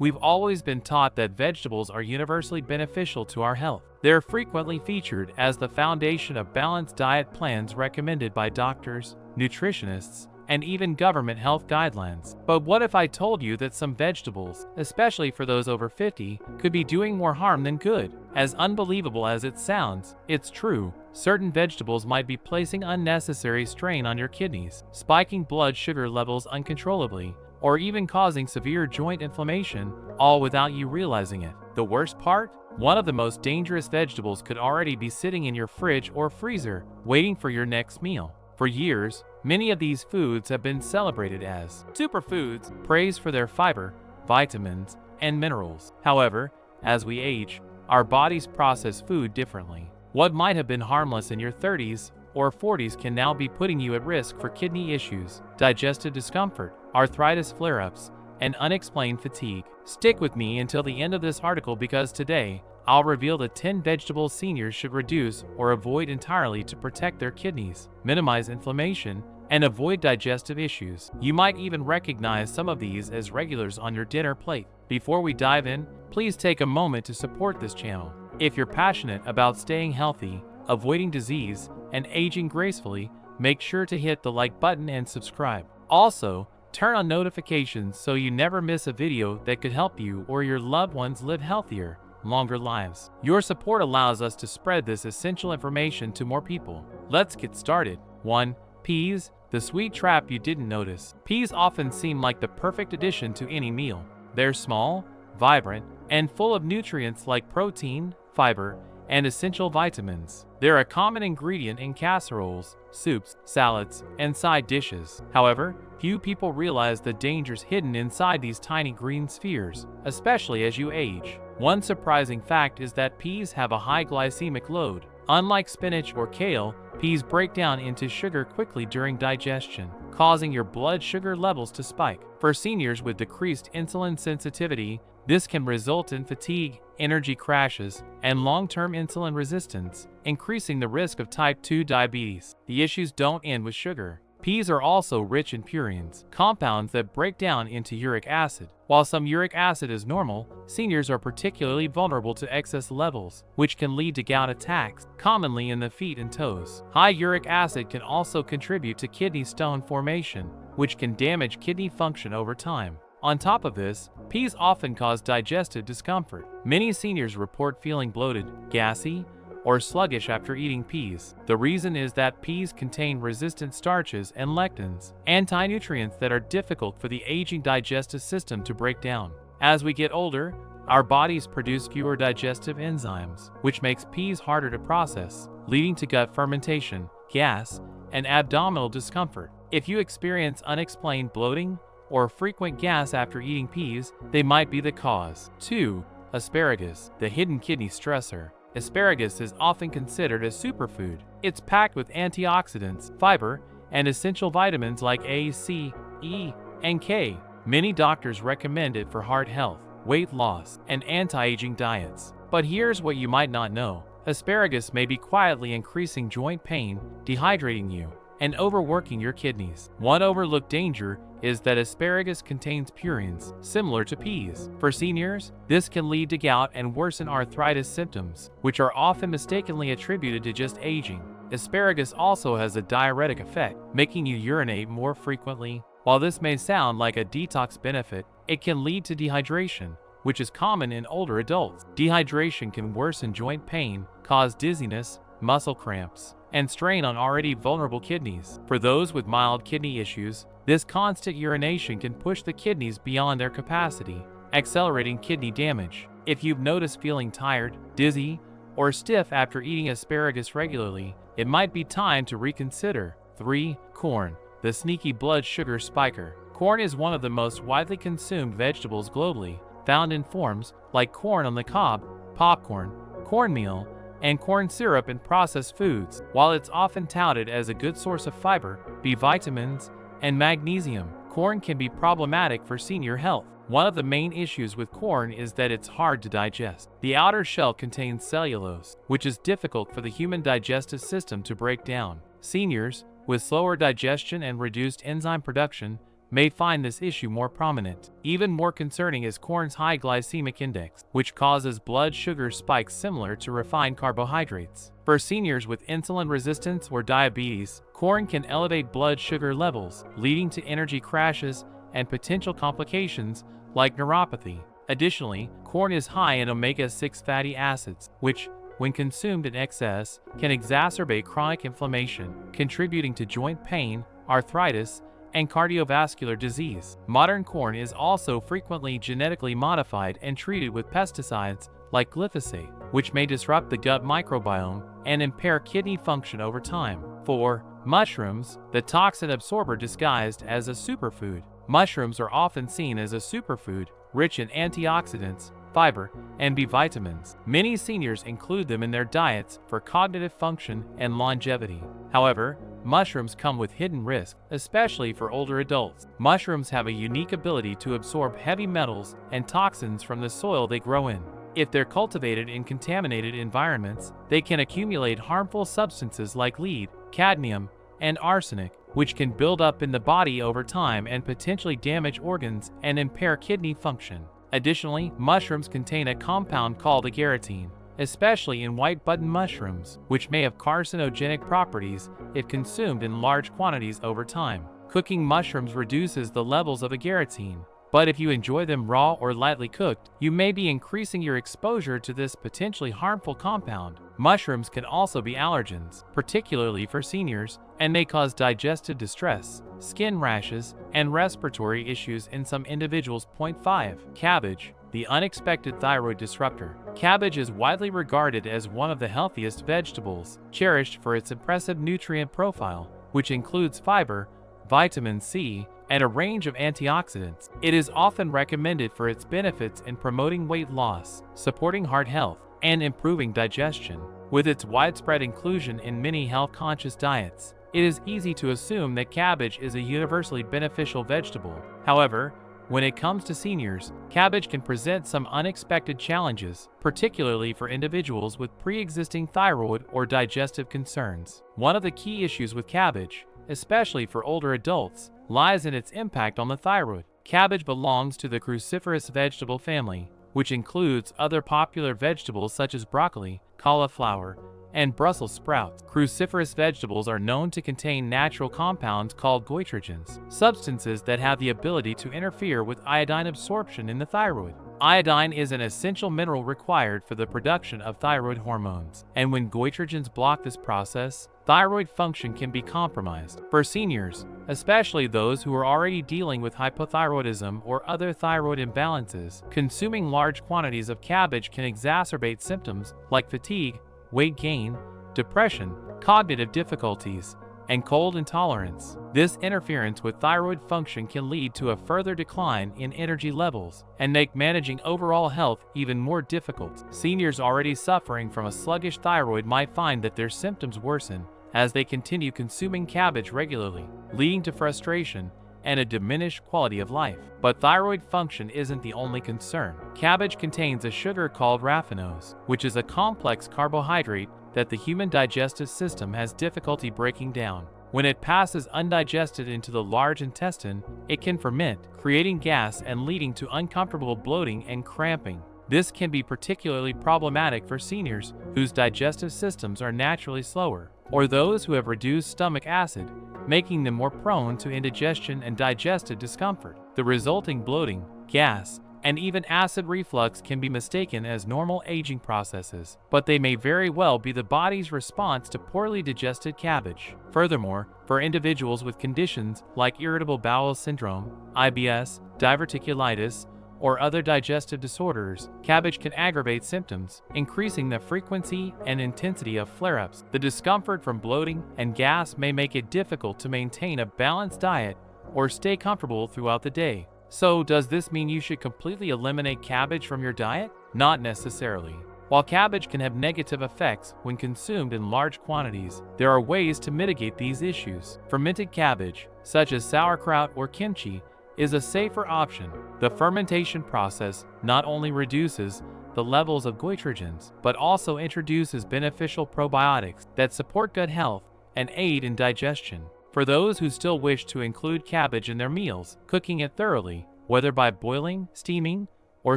We've always been taught that vegetables are universally beneficial to our health. They're frequently featured as the foundation of balanced diet plans recommended by doctors, nutritionists, and even government health guidelines. But what if I told you that some vegetables, especially for those over 50, could be doing more harm than good? As unbelievable as it sounds, it's true. Certain vegetables might be placing unnecessary strain on your kidneys, spiking blood sugar levels uncontrollably, or even causing severe joint inflammation, all without you realizing it. The worst part? One of the most dangerous vegetables could already be sitting in your fridge or freezer, waiting for your next meal. For years, many of these foods have been celebrated as superfoods, praised for their fiber, vitamins, and minerals. However, as we age, our bodies process food differently. What might have been harmless in your 30s or 40s can now be putting you at risk for kidney issues, digestive discomfort, arthritis flare-ups, and unexplained fatigue. Stick with me until the end of this article because today, I'll reveal the 10 vegetables seniors should reduce or avoid entirely to protect their kidneys, minimize inflammation, and avoid digestive issues. You might even recognize some of these as regulars on your dinner plate. Before we dive in, please take a moment to support this channel. If you're passionate about staying healthy, avoiding disease, and aging gracefully, make sure to hit the like button and subscribe. Also, turn on notifications so you never miss a video that could help you or your loved ones live healthier, longer lives. Your support allows us to spread this essential information to more people. Let's get started. 1. Peas, the sweet trap you didn't notice. Peas often seem like the perfect addition to any meal. They're small, vibrant, and full of nutrients like protein, fiber, and essential vitamins. They're a common ingredient in casseroles, soups, salads, and side dishes. However, few people realize the dangers hidden inside these tiny green spheres, especially as you age. One surprising fact is that peas have a high glycemic load. Unlike spinach or kale, peas break down into sugar quickly during digestion, causing your blood sugar levels to spike. For seniors with decreased insulin sensitivity, this can result in fatigue, energy crashes, and long-term insulin resistance, increasing the risk of type 2 diabetes. The issues don't end with sugar. Peas are also rich in purines, compounds that break down into uric acid. While some uric acid is normal, seniors are particularly vulnerable to excess levels, which can lead to gout attacks, commonly in the feet and toes. High uric acid can also contribute to kidney stone formation, which can damage kidney function over time. On top of this, peas often cause digestive discomfort. Many seniors report feeling bloated, gassy, or sluggish after eating peas. The reason is that peas contain resistant starches and lectins, anti-nutrients that are difficult for the aging digestive system to break down. As we get older, our bodies produce fewer digestive enzymes, which makes peas harder to process, leading to gut fermentation, gas, and abdominal discomfort. If you experience unexplained bloating or frequent gas after eating peas, they might be the cause. 2. Asparagus, the hidden kidney stressor. Asparagus is often considered a superfood. It's packed with antioxidants, fiber, and essential vitamins like A, C, E, and K. Many doctors recommend it for heart health, weight loss, and anti-aging diets. But here's what you might not know. Asparagus may be quietly increasing joint pain, dehydrating you, and overworking your kidneys. One overlooked danger is that asparagus contains purines, similar to peas. For seniors, this can lead to gout and worsen arthritis symptoms, which are often mistakenly attributed to just aging. Asparagus also has a diuretic effect, making you urinate more frequently. While this may sound like a detox benefit, it can lead to dehydration, which is common in older adults. Dehydration can worsen joint pain, cause dizziness, muscle cramps, and strain on already vulnerable kidneys. For those with mild kidney issues, this constant urination can push the kidneys beyond their capacity, accelerating kidney damage. If you've noticed feeling tired, dizzy, or stiff after eating asparagus regularly, it might be time to reconsider. 3. Corn, the sneaky blood sugar spiker. Corn is one of the most widely consumed vegetables globally, found in forms like corn on the cob, popcorn, cornmeal, and corn syrup in processed foods. While it's often touted as a good source of fiber, B vitamins, and magnesium, corn can be problematic for senior health. One of the main issues with corn is that it's hard to digest. The outer shell contains cellulose, which is difficult for the human digestive system to break down. Seniors, with slower digestion and reduced enzyme production, may find this issue more prominent. Even more concerning is corn's high glycemic index, which causes blood sugar spikes similar to refined carbohydrates. For seniors with insulin resistance or diabetes, corn can elevate blood sugar levels, leading to energy crashes and potential complications like neuropathy. Additionally, corn is high in omega-6 fatty acids, which, when consumed in excess, can exacerbate chronic inflammation, contributing to joint pain, arthritis, and cardiovascular disease. Modern corn is also frequently genetically modified and treated with pesticides like glyphosate, which may disrupt the gut microbiome and impair kidney function over time. 4. Mushrooms, the toxin absorber disguised as a superfood. Mushrooms are often seen as a superfood, rich in antioxidants, fiber, and B vitamins. Many seniors include them in their diets for cognitive function and longevity. However, mushrooms come with hidden risks, especially for older adults. Mushrooms have a unique ability to absorb heavy metals and toxins from the soil they grow in. If they're cultivated in contaminated environments, they can accumulate harmful substances like lead, cadmium, and arsenic, which can build up in the body over time and potentially damage organs and impair kidney function. Additionally, mushrooms contain a compound called agaritin, especially in white button mushrooms, which may have carcinogenic properties if consumed in large quantities over time. Cooking mushrooms reduces the levels of agaritin, but if you enjoy them raw or lightly cooked, you may be increasing your exposure to this potentially harmful compound. Mushrooms can also be allergens, particularly for seniors, and may cause digestive distress, skin rashes, and respiratory issues in some individuals. 5. Cabbage, the unexpected thyroid disruptor. Cabbage is widely regarded as one of the healthiest vegetables, cherished for its impressive nutrient profile, which includes fiber, vitamin C, and a range of antioxidants. It is often recommended for its benefits in promoting weight loss, supporting heart health, and improving digestion. With its widespread inclusion in many health-conscious diets, it is easy to assume that cabbage is a universally beneficial vegetable. However, when it comes to seniors, cabbage can present some unexpected challenges, particularly for individuals with pre-existing thyroid or digestive concerns. One of the key issues with cabbage, especially for older adults, lies in its impact on the thyroid. Cabbage belongs to the cruciferous vegetable family, which includes other popular vegetables such as broccoli, cauliflower, and Brussels sprouts. Cruciferous vegetables are known to contain natural compounds called goitrogens, substances that have the ability to interfere with iodine absorption in the thyroid. Iodine is an essential mineral required for the production of thyroid hormones, and when goitrogens block this process, thyroid function can be compromised. For seniors, especially those who are already dealing with hypothyroidism or other thyroid imbalances, consuming large quantities of cabbage can exacerbate symptoms like fatigue, weight gain, depression, cognitive difficulties, and cold intolerance. This interference with thyroid function can lead to a further decline in energy levels and make managing overall health even more difficult. Seniors already suffering from a sluggish thyroid might find that their symptoms worsen as they continue consuming cabbage regularly, leading to frustration and a diminished quality of life. But thyroid function isn't the only concern. Cabbage contains a sugar called raffinose, which is a complex carbohydrate that the human digestive system has difficulty breaking down. When it passes undigested into the large intestine, it can ferment, creating gas and leading to uncomfortable bloating and cramping. This can be particularly problematic for seniors whose digestive systems are naturally slower, or those who have reduced stomach acid, making them more prone to indigestion and digestive discomfort. The resulting bloating, gas, and even acid reflux can be mistaken as normal aging processes, but they may very well be the body's response to poorly digested cabbage. Furthermore, for individuals with conditions like irritable bowel syndrome, IBS, diverticulitis, or other digestive disorders, cabbage can aggravate symptoms, increasing the frequency and intensity of flare-ups. The discomfort from bloating and gas may make it difficult to maintain a balanced diet or stay comfortable throughout the day. So, does this mean you should completely eliminate cabbage from your diet? Not necessarily. While cabbage can have negative effects when consumed in large quantities, there are ways to mitigate these issues. Fermented cabbage, such as sauerkraut or kimchi, is a safer option. The fermentation process not only reduces the levels of goitrogens, but also introduces beneficial probiotics that support gut health and aid in digestion. For those who still wish to include cabbage in their meals, cooking it thoroughly, whether by boiling, steaming, or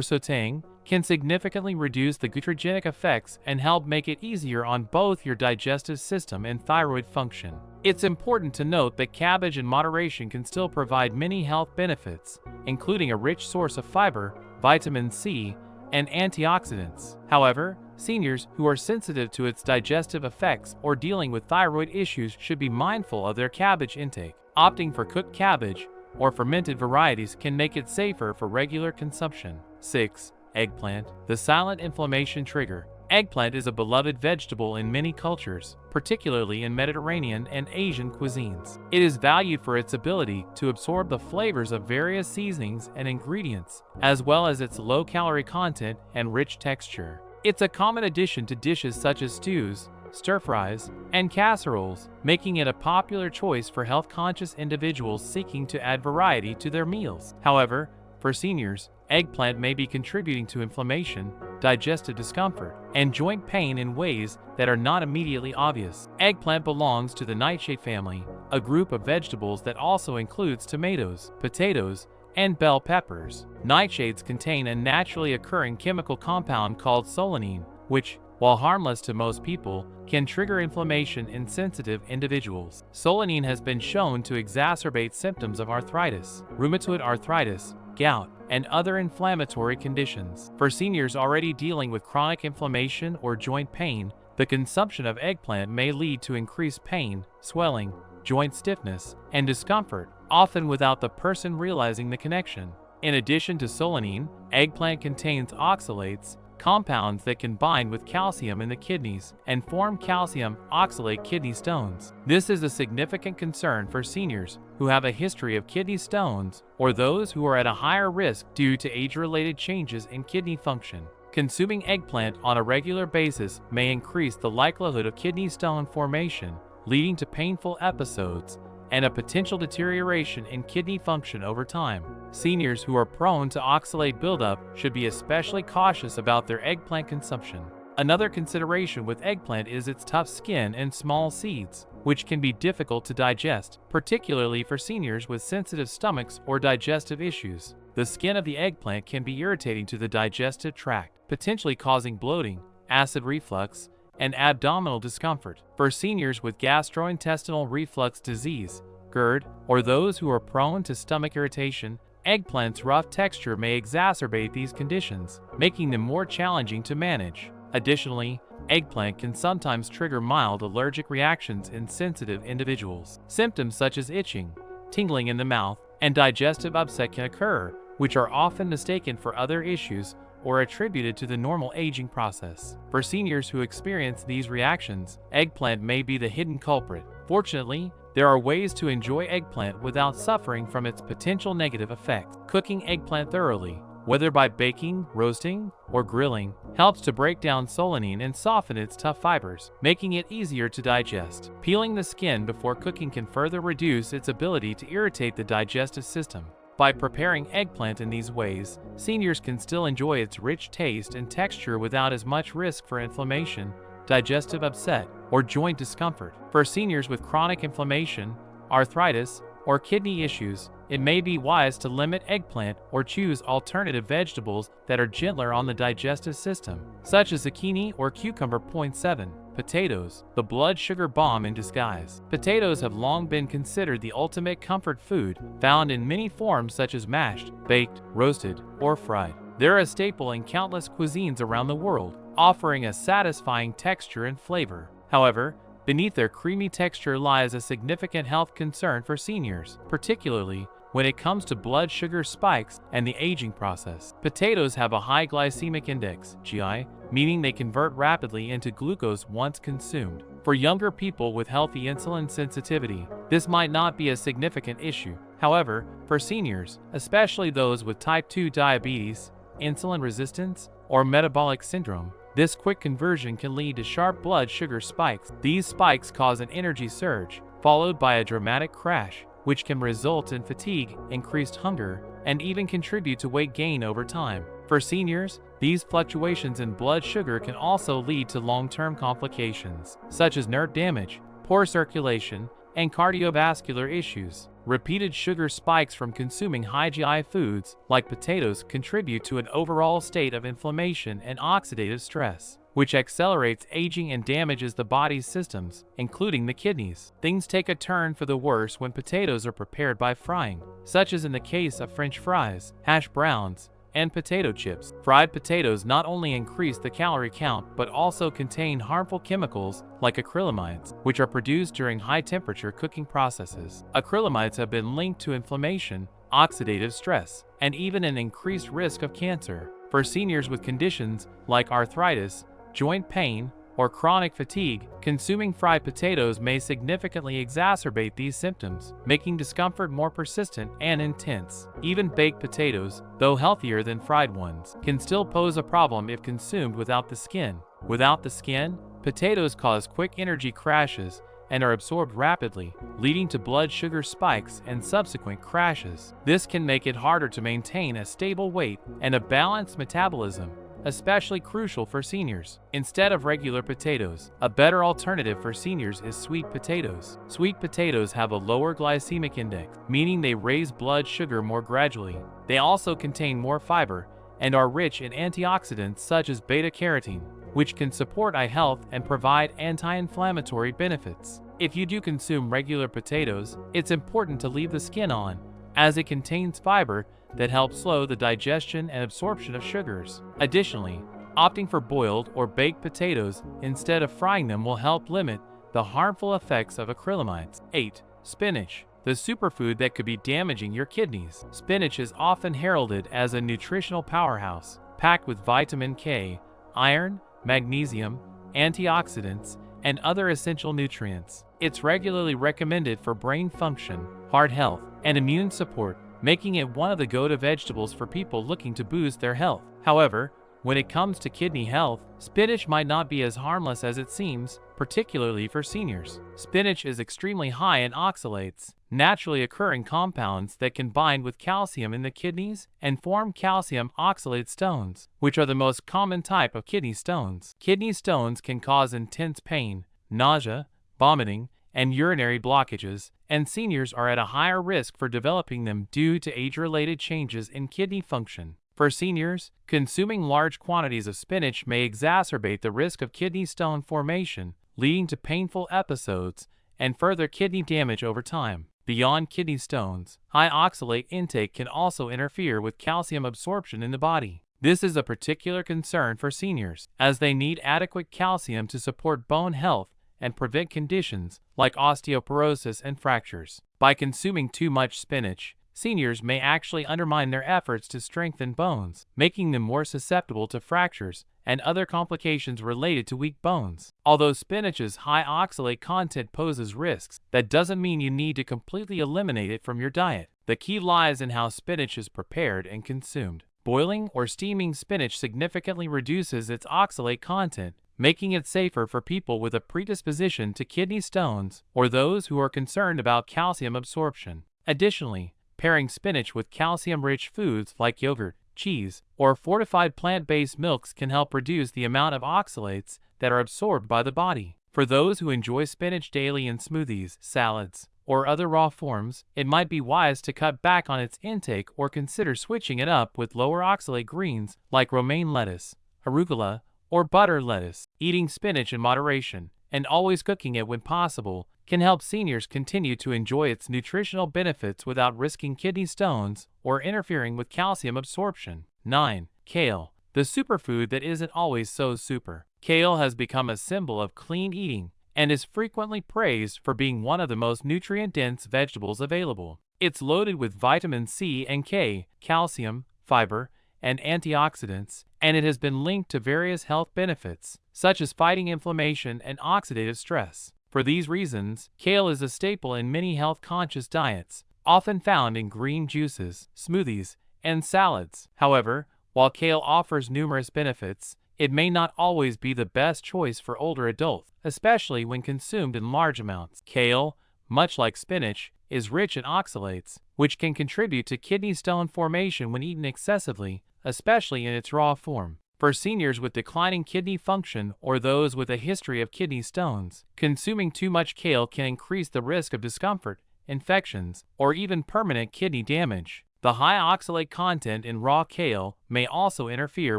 sautéing, can significantly reduce the glucogenic effects and help make it easier on both your digestive system and thyroid function. It's important to note that cabbage in moderation can still provide many health benefits, including a rich source of fiber, vitamin C, and antioxidants. However, seniors who are sensitive to its digestive effects or dealing with thyroid issues should be mindful of their cabbage intake. Opting for cooked cabbage or fermented varieties can make it safer for regular consumption. 6. Eggplant, the silent inflammation trigger. Eggplant is a beloved vegetable in many cultures, particularly in Mediterranean and Asian cuisines. It is valued for its ability to absorb the flavors of various seasonings and ingredients, as well as its low-calorie content and rich texture. It's a common addition to dishes such as stews, stir-fries, and casseroles, making it a popular choice for health-conscious individuals seeking to add variety to their meals. However, for seniors, eggplant may be contributing to inflammation, digestive discomfort, and joint pain in ways that are not immediately obvious. Eggplant belongs to the nightshade family, a group of vegetables that also includes tomatoes, potatoes, and bell peppers. Nightshades contain a naturally occurring chemical compound called solanine, which, while harmless to most people, can trigger inflammation in sensitive individuals. Solanine has been shown to exacerbate symptoms of arthritis, rheumatoid arthritis, gout, and other inflammatory conditions. For seniors already dealing with chronic inflammation or joint pain, the consumption of eggplant may lead to increased pain, swelling, joint stiffness, and discomfort, often without the person realizing the connection. In addition to solanine, eggplant contains oxalates, compounds that can bind with calcium in the kidneys and form calcium oxalate kidney stones. This is a significant concern for seniors who have a history of kidney stones or those who are at a higher risk due to age-related changes in kidney function. Consuming eggplant on a regular basis may increase the likelihood of kidney stone formation, leading to painful episodes and a potential deterioration in kidney function over time. Seniors who are prone to oxalate buildup should be especially cautious about their eggplant consumption. Another consideration with eggplant is its tough skin and small seeds, which can be difficult to digest, particularly for seniors with sensitive stomachs or digestive issues. The skin of the eggplant can be irritating to the digestive tract, potentially causing bloating, acid reflux, and abdominal discomfort. For seniors with gastrointestinal reflux disease, GERD, or those who are prone to stomach irritation, eggplant's rough texture may exacerbate these conditions, making them more challenging to manage. Additionally, eggplant can sometimes trigger mild allergic reactions in sensitive individuals. Symptoms such as itching, tingling in the mouth, and digestive upset can occur, which are often mistaken for other issues or attributed to the normal aging process. For seniors who experience these reactions, eggplant may be the hidden culprit. Fortunately, there are ways to enjoy eggplant without suffering from its potential negative effects. Cooking eggplant thoroughly, whether by baking, roasting, or grilling, helps to break down solanine and soften its tough fibers, making it easier to digest. Peeling the skin before cooking can further reduce its ability to irritate the digestive system. By preparing eggplant in these ways, seniors can still enjoy its rich taste and texture without as much risk for inflammation, digestive upset, or joint discomfort. For seniors with chronic inflammation, arthritis, or kidney issues, it may be wise to limit eggplant or choose alternative vegetables that are gentler on the digestive system, such as zucchini or cucumber. 7. Potatoes, the blood sugar bomb in disguise. Potatoes have long been considered the ultimate comfort food, found in many forms such as mashed, baked, roasted, or fried. They're a staple in countless cuisines around the world, offering a satisfying texture and flavor. However, beneath their creamy texture lies a significant health concern for seniors, particularly when it comes to blood sugar spikes and the aging process. Potatoes have a high glycemic index, GI, meaning they convert rapidly into glucose once consumed. For younger people with healthy insulin sensitivity, this might not be a significant issue. However, for seniors, especially those with type 2 diabetes, insulin resistance, or metabolic syndrome, this quick conversion can lead to sharp blood sugar spikes. These spikes cause an energy surge, followed by a dramatic crash, which can result in fatigue, increased hunger, and even contribute to weight gain over time. For seniors, these fluctuations in blood sugar can also lead to long-term complications, such as nerve damage, poor circulation, and cardiovascular issues. Repeated sugar spikes from consuming high GI foods, like potatoes, contribute to an overall state of inflammation and oxidative stress, which accelerates aging and damages the body's systems, including the kidneys. Things take a turn for the worse when potatoes are prepared by frying, such as in the case of French fries, hash browns, and potato chips. Fried potatoes not only increase the calorie count but also contain harmful chemicals like acrylamides, which are produced during high-temperature cooking processes. Acrylamides have been linked to inflammation, oxidative stress, and even an increased risk of cancer. For seniors with conditions like arthritis, joint pain, or chronic fatigue, consuming fried potatoes may significantly exacerbate these symptoms, making discomfort more persistent and intense. Even baked potatoes, though healthier than fried ones, can still pose a problem if consumed without the skin. Without the skin, potatoes cause quick energy crashes and are absorbed rapidly, leading to blood sugar spikes and subsequent crashes. This can make it harder to maintain a stable weight and a balanced metabolism, especially crucial for seniors. Instead of regular potatoes, a better alternative for seniors is sweet potatoes. Sweet potatoes have a lower glycemic index, meaning they raise blood sugar more gradually. They also contain more fiber and are rich in antioxidants such as beta-carotene, which can support eye health and provide anti-inflammatory benefits. If you do consume regular potatoes, it's important to leave the skin on, as it contains fiber that helps slow the digestion and absorption of sugars. Additionally, opting for boiled or baked potatoes instead of frying them will help limit the harmful effects of acrylamides. 8. Spinach, the superfood that could be damaging your kidneys. Spinach is often heralded as a nutritional powerhouse, packed with vitamin K, iron, magnesium, antioxidants, and other essential nutrients. It's regularly recommended for brain function, heart health, and immune support, making it one of the go-to vegetables for people looking to boost their health. However, when it comes to kidney health, spinach might not be as harmless as it seems, particularly for seniors. Spinach is extremely high in oxalates, naturally occurring compounds that can bind with calcium in the kidneys and form calcium oxalate stones, which are the most common type of kidney stones. Kidney stones can cause intense pain, nausea, vomiting, and urinary blockages, and seniors are at a higher risk for developing them due to age-related changes in kidney function. For seniors, consuming large quantities of spinach may exacerbate the risk of kidney stone formation, leading to painful episodes and further kidney damage over time. Beyond kidney stones, high oxalate intake can also interfere with calcium absorption in the body. This is a particular concern for seniors, as they need adequate calcium to support bone health and prevent conditions like osteoporosis and fractures. By consuming too much spinach, seniors may actually undermine their efforts to strengthen bones, making them more susceptible to fractures and other complications related to weak bones. Although spinach's high oxalate content poses risks, that doesn't mean you need to completely eliminate it from your diet. The key lies in how spinach is prepared and consumed. Boiling or steaming spinach significantly reduces its oxalate content, making it safer for people with a predisposition to kidney stones or those who are concerned about calcium absorption. Additionally, pairing spinach with calcium-rich foods like yogurt, cheese, or fortified plant-based milks can help reduce the amount of oxalates that are absorbed by the body. For those who enjoy spinach daily in smoothies, salads, or other raw forms, it might be wise to cut back on its intake or consider switching it up with lower oxalate greens like romaine lettuce, arugula, or butter lettuce. Eating spinach in moderation, and always cooking it when possible, can help seniors continue to enjoy its nutritional benefits without risking kidney stones or interfering with calcium absorption. 9. Kale, the superfood that isn't always so super. Kale has become a symbol of clean eating and is frequently praised for being one of the most nutrient-dense vegetables available. It's loaded with vitamin C and K, calcium, fiber, and antioxidants, and it has been linked to various health benefits, such as fighting inflammation and oxidative stress. For these reasons, kale is a staple in many health-conscious diets, often found in green juices, smoothies, and salads. However, while kale offers numerous benefits, it may not always be the best choice for older adults, especially when consumed in large amounts. Kale, much like spinach, is rich in oxalates, which can contribute to kidney stone formation when eaten excessively, especially in its raw form. For seniors with declining kidney function or those with a history of kidney stones, consuming too much kale can increase the risk of discomfort, infections, or even permanent kidney damage. The high oxalate content in raw kale may also interfere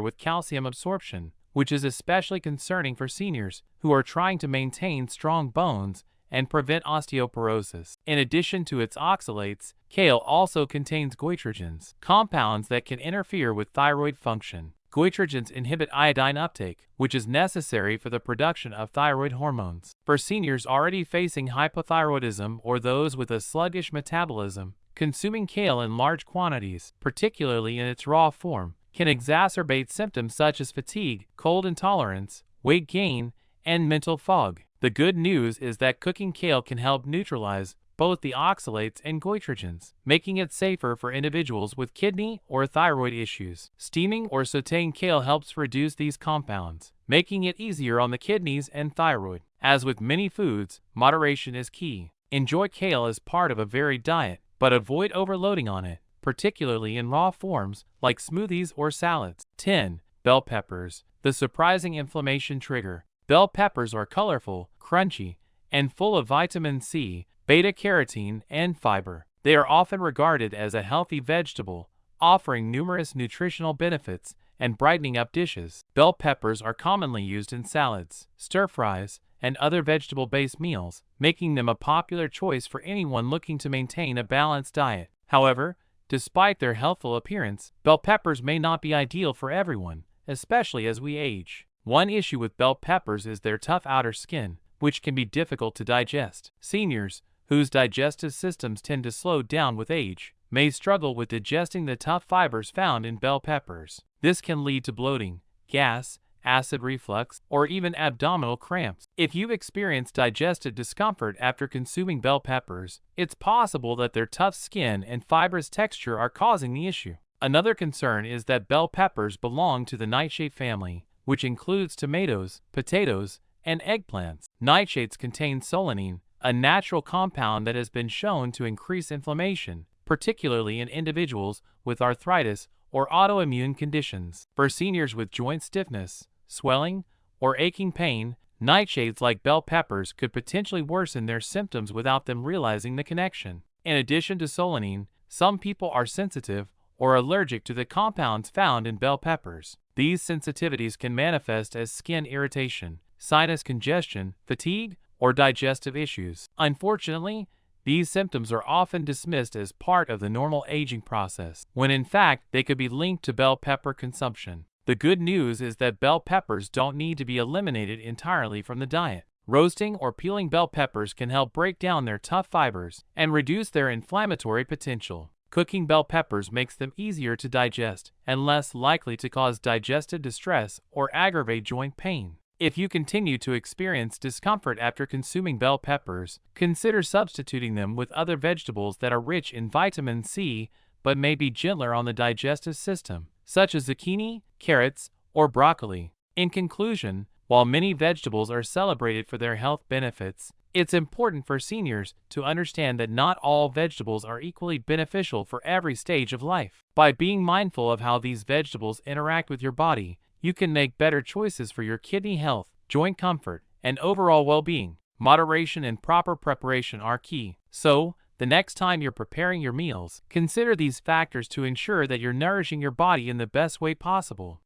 with calcium absorption, which is especially concerning for seniors who are trying to maintain strong bones and prevent osteoporosis. In addition to its oxalates, kale also contains goitrogens, compounds that can interfere with thyroid function. Goitrogens inhibit iodine uptake, which is necessary for the production of thyroid hormones. For seniors already facing hypothyroidism or those with a sluggish metabolism, consuming kale in large quantities, particularly in its raw form, can exacerbate symptoms such as fatigue, cold intolerance, weight gain, and mental fog. The good news is that cooking kale can help neutralize both the oxalates and goitrogens, making it safer for individuals with kidney or thyroid issues. Steaming or sautéing kale helps reduce these compounds, making it easier on the kidneys and thyroid. As with many foods, moderation is key. Enjoy kale as part of a varied diet, but avoid overloading on it, particularly in raw forms like smoothies or salads. 10. Bell peppers, the surprising inflammation trigger. Bell peppers are colorful, crunchy, and full of vitamin C, beta-carotene, and fiber. They are often regarded as a healthy vegetable, offering numerous nutritional benefits and brightening up dishes. Bell peppers are commonly used in salads, stir-fries, and other vegetable-based meals, making them a popular choice for anyone looking to maintain a balanced diet. However, despite their healthful appearance, bell peppers may not be ideal for everyone, especially as we age. One issue with bell peppers is their tough outer skin, which can be difficult to digest. Seniors, whose digestive systems tend to slow down with age, may struggle with digesting the tough fibers found in bell peppers. This can lead to bloating, gas, acid reflux, or even abdominal cramps. If you've experienced digestive discomfort after consuming bell peppers, it's possible that their tough skin and fibrous texture are causing the issue. Another concern is that bell peppers belong to the nightshade family, which includes tomatoes, potatoes, and eggplants. Nightshades contain solanine, a natural compound that has been shown to increase inflammation, particularly in individuals with arthritis or autoimmune conditions. For seniors with joint stiffness, swelling, or aching pain, nightshades like bell peppers could potentially worsen their symptoms without them realizing the connection. In addition to solanine, some people are sensitive or allergic to the compounds found in bell peppers. These sensitivities can manifest as skin irritation, sinus congestion, fatigue, or digestive issues. Unfortunately, these symptoms are often dismissed as part of the normal aging process, when in fact they could be linked to bell pepper consumption. The good news is that bell peppers don't need to be eliminated entirely from the diet. Roasting or peeling bell peppers can help break down their tough fibers and reduce their inflammatory potential. Cooking bell peppers makes them easier to digest and less likely to cause digestive distress or aggravate joint pain. If you continue to experience discomfort after consuming bell peppers, consider substituting them with other vegetables that are rich in vitamin C but may be gentler on the digestive system, such as zucchini, carrots, or broccoli. In conclusion, while many vegetables are celebrated for their health benefits, it's important for seniors to understand that not all vegetables are equally beneficial for every stage of life. By being mindful of how these vegetables interact with your body, you can make better choices for your kidney health, joint comfort, and overall well-being. Moderation and proper preparation are key. So, the next time you're preparing your meals, consider these factors to ensure that you're nourishing your body in the best way possible.